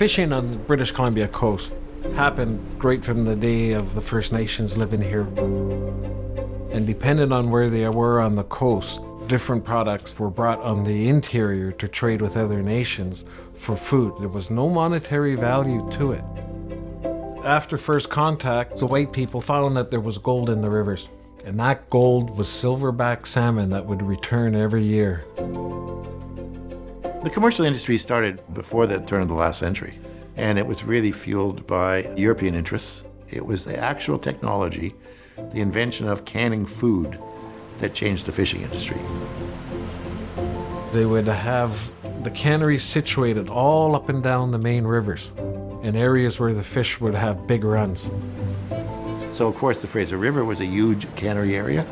Fishing on the British Columbia coast happened right from the day of the First Nations living here. And depending on where they were on the coast, different products were brought on the interior to trade with other nations for food. There was no monetary value to it. After first contact, the white people found that there was gold in the rivers. And that gold was silverback salmon that would return every year. The commercial industry started before the turn of the last century, and it was really fueled by European interests. It was the actual technology, the invention of canning food, that changed the fishing industry. They would have the canneries situated all up and down the main rivers in areas where the fish would have big runs. So of course the Fraser River was a huge cannery area,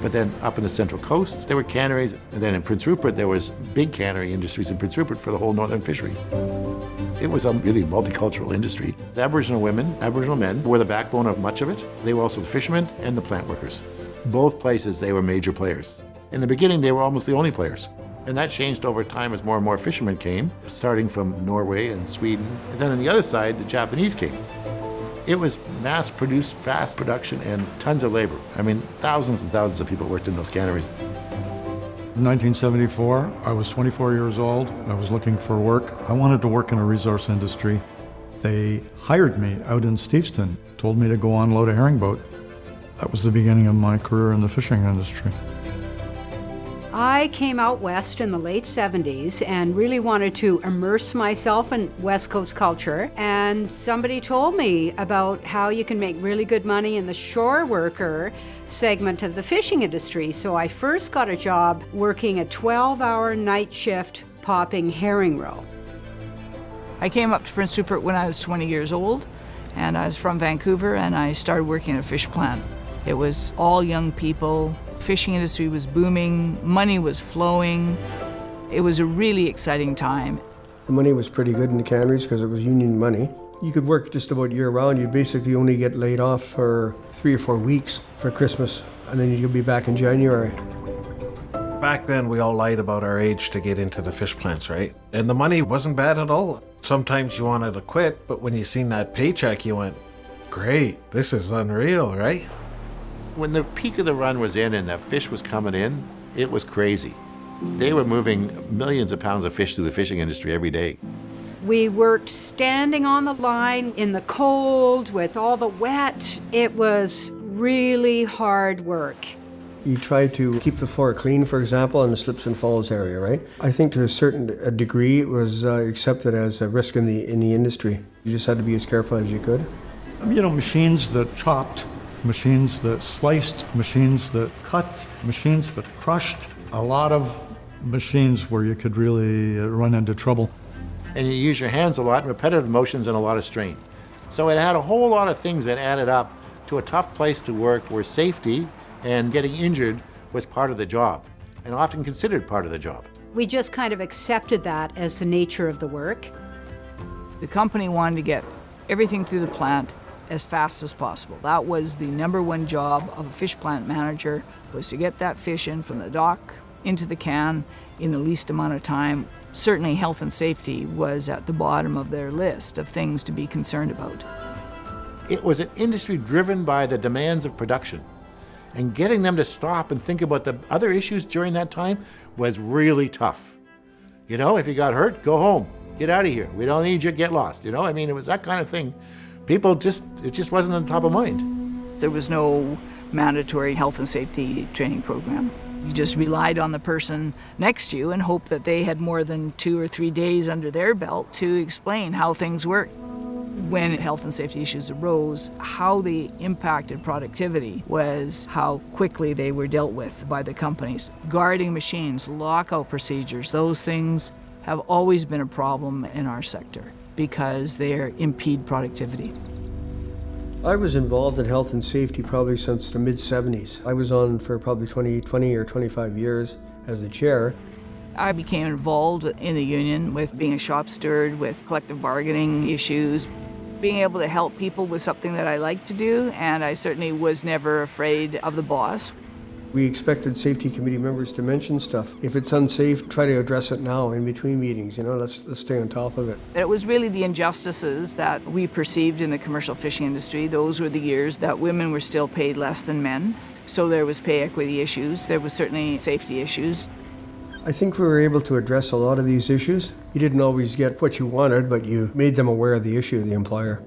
but then up in the Central Coast there were canneries, and then in Prince Rupert there was big cannery industries in Prince Rupert for the whole northern fishery. It was a really multicultural industry. The Aboriginal women, Aboriginal men were the backbone of much of it. They were also the fishermen and the plant workers. Both places they were major players. In the beginning they were almost the only players. And that changed over time as more and more fishermen came, starting from Norway and Sweden. And then on the other side, the Japanese came. It was mass-produced, fast production, and tons of labor. I mean, thousands and thousands of people worked in those canneries. In 1974, I was 24 years old. I was looking for work. I wanted to work in a resource industry. They hired me out in Steveston, told me to go on load a herring boat. That was the beginning of my career in the fishing industry. I came out west in the late 70s and really wanted to immerse myself in West Coast culture. And somebody told me about how you can make really good money in the shore worker segment of the fishing industry. So I first got a job working a 12-hour night shift popping herring roe. I came up to Prince Rupert when I was 20 years old, and I was from Vancouver, and I started working at a fish plant. It was all young people. Fishing industry was booming, money was flowing. It was a really exciting time. The money was pretty good in the canneries because it was union money. You could work just about year round. You basically only get laid off for 3 or 4 weeks for Christmas, and then you'll be back in January. Back then, we all lied about our age to get into the fish plants, right? And the money wasn't bad at all. Sometimes you wanted to quit, but when you seen that paycheck, you went, great, this is unreal, right? When the peak of the run was in and the fish was coming in, it was crazy. They were moving millions of pounds of fish through the fishing industry every day. We worked standing on the line in the cold with all the wet. It was really hard work. You try to keep the floor clean, for example, in the slips and falls area, right? I think to a certain degree it was accepted as a risk in the industry. You just had to be as careful as you could. You know, machines that chopped, machines that sliced, machines that cut, machines that crushed, a lot of machines where you could really run into trouble. And you use your hands a lot, repetitive motions and a lot of strain. So it had a whole lot of things that added up to a tough place to work where safety and getting injured was part of the job, and often considered part of the job. We just kind of accepted that as the nature of the work. The company wanted to get everything through the plant as fast as possible. That was the #1 job of a fish plant manager, was to get that fish in from the dock into the can in the least amount of time. Certainly health and safety was at the bottom of their list of things to be concerned about. It was an industry driven by the demands of production. And getting them to stop and think about the other issues during that time was really tough. You know, if you got hurt, go home, get out of here. We don't need you, get lost. You know, I mean, it was that kind of thing. People it just wasn't on the top of mind. There was no mandatory health and safety training program. You just relied on the person next to you and hoped that they had more than 2 or 3 days under their belt to explain how things worked. When health and safety issues arose, how they impacted productivity was how quickly they were dealt with by the companies. Guarding machines, lockout procedures, those things have always been a problem in our sector because they impede productivity. I was involved in health and safety probably since the mid-70s. I was on for probably 20 or 25 years as the chair. I became involved in the union with being a shop steward, with collective bargaining issues, being able to help people with something that I like to do, and I certainly was never afraid of the boss. We expected safety committee members to mention stuff. If it's unsafe, try to address it now in between meetings, let's stay on top of it. It was really the injustices that we perceived in the commercial fishing industry. Those were the years that women were still paid less than men. So there was pay equity issues. There was certainly safety issues. I think we were able to address a lot of these issues. You didn't always get what you wanted, but you made them aware of the issue, the employer.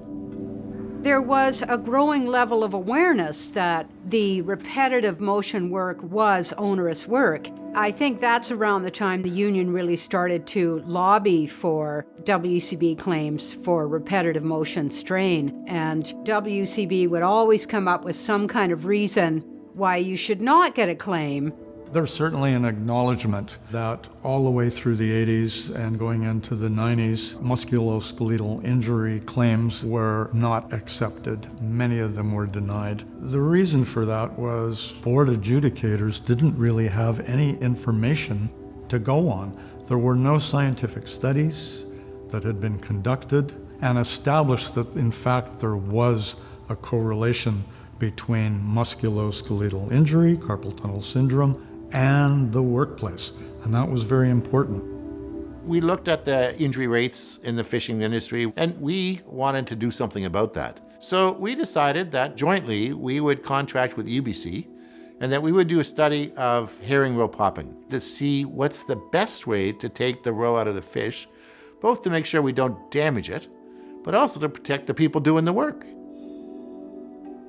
There was a growing level of awareness that the repetitive motion work was onerous work. I think that's around the time the union really started to lobby for WCB claims for repetitive motion strain. And WCB would always come up with some kind of reason why you should not get a claim. There's certainly an acknowledgement that all the way through the 80s and going into the 90s, musculoskeletal injury claims were not accepted. Many of them were denied. The reason for that was board adjudicators didn't really have any information to go on. There were no scientific studies that had been conducted and established that, in fact, there was a correlation between musculoskeletal injury, carpal tunnel syndrome, and the workplace, and that was very important. We looked at the injury rates in the fishing industry, and we wanted to do something about that. So we decided that jointly we would contract with UBC and that we would do a study of herring roe popping to see what's the best way to take the roe out of the fish, both to make sure we don't damage it, but also to protect the people doing the work.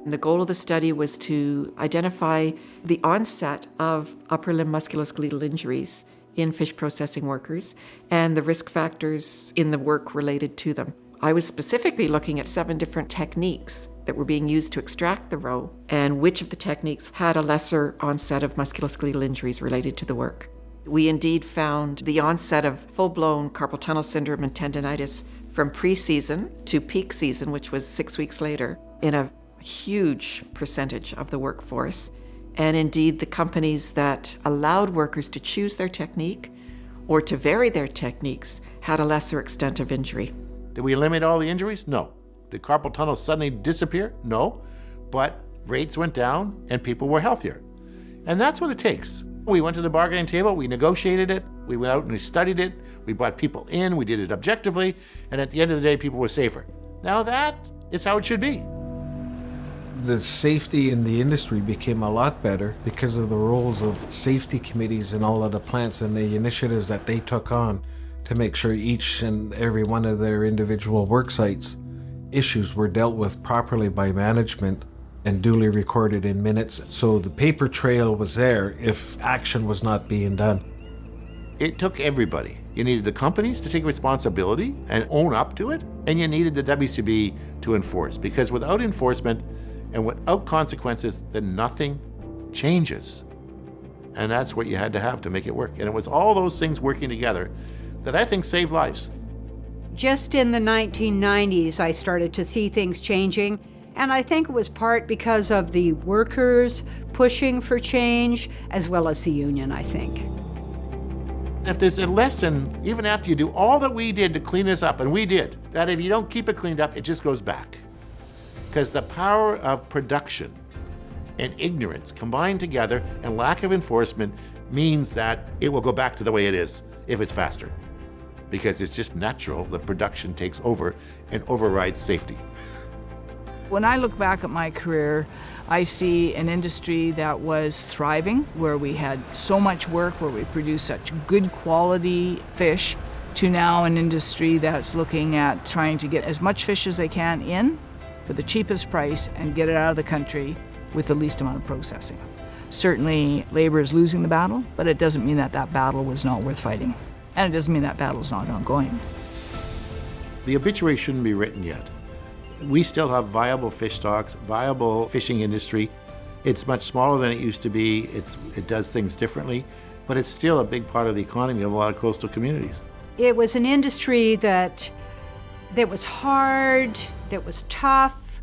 The goal of the study was to identify the onset of upper limb musculoskeletal injuries in fish processing workers and the risk factors in the work related to them. I was specifically looking at 7 different techniques that were being used to extract the roe and which of the techniques had a lesser onset of musculoskeletal injuries related to the work. We indeed found the onset of full-blown carpal tunnel syndrome and tendinitis from pre-season to peak season, which was 6 weeks later, in a huge percentage of the workforce. And indeed, the companies that allowed workers to choose their technique or to vary their techniques had a lesser extent of injury. Did we eliminate all the injuries? No. Did carpal tunnel suddenly disappear? No. But rates went down and people were healthier. And that's what it takes. We went to the bargaining table, we negotiated it, we went out and we studied it, we brought people in, we did it objectively, and at the end of the day, people were safer. Now that is how it should be. The safety in the industry became a lot better because of the roles of safety committees in all of the plants and the initiatives that they took on to make sure each and every one of their individual work sites issues were dealt with properly by management and duly recorded in minutes. So the paper trail was there if action was not being done. It took everybody. You needed the companies to take responsibility and own up to it, and you needed the WCB to enforce, because without enforcement and without consequences, then nothing changes. And that's what you had to have to make it work. And it was all those things working together that I think saved lives. Just in the 1990s, I started to see things changing, and I think it was part because of the workers pushing for change, as well as the union, I think. If there's a lesson, even after you do all that we did to clean this up, and we did, that if you don't keep it cleaned up, it just goes back. Because the power of production and ignorance combined together and lack of enforcement means that it will go back to the way it is if it's faster. Because it's just natural that production takes over and overrides safety. When I look back at my career, I see an industry that was thriving, where we had so much work, where we produced such good quality fish, to now an industry that's looking at trying to get as much fish as they can in for the cheapest price and get it out of the country with the least amount of processing. Certainly, labor is losing the battle, but it doesn't mean that that battle was not worth fighting. And it doesn't mean that battle is not ongoing. The obituary shouldn't be written yet. We still have viable fish stocks, viable fishing industry. It's much smaller than it used to be. It does things differently, but it's still a big part of the economy of a lot of coastal communities. It was an industry that was hard, that was tough,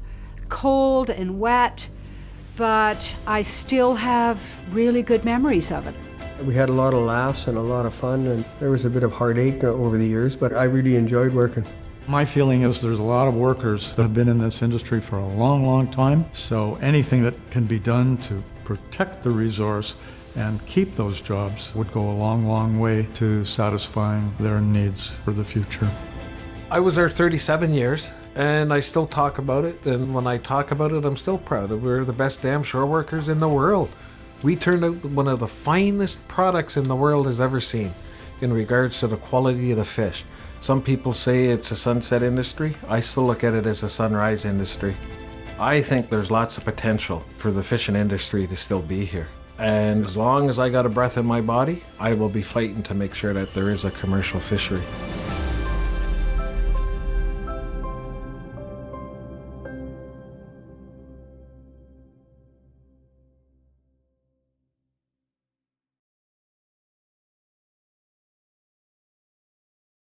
cold and wet, but I still have really good memories of it. We had a lot of laughs and a lot of fun, and there was a bit of heartache over the years, but I really enjoyed working. My feeling is there's a lot of workers that have been in this industry for a long, long time, so anything that can be done to protect the resource and keep those jobs would go a long, long way to satisfying their needs for the future. I was there 37 years, and I still talk about it. And when I talk about it, I'm still proud of it. We're the best damn shore workers in the world. We turned out one of the finest products in the world has ever seen in regards to the quality of the fish. Some people say it's a sunset industry. I still look at it as a sunrise industry. I think there's lots of potential for the fishing industry to still be here. And as long as I got a breath in my body, I will be fighting to make sure that there is a commercial fishery.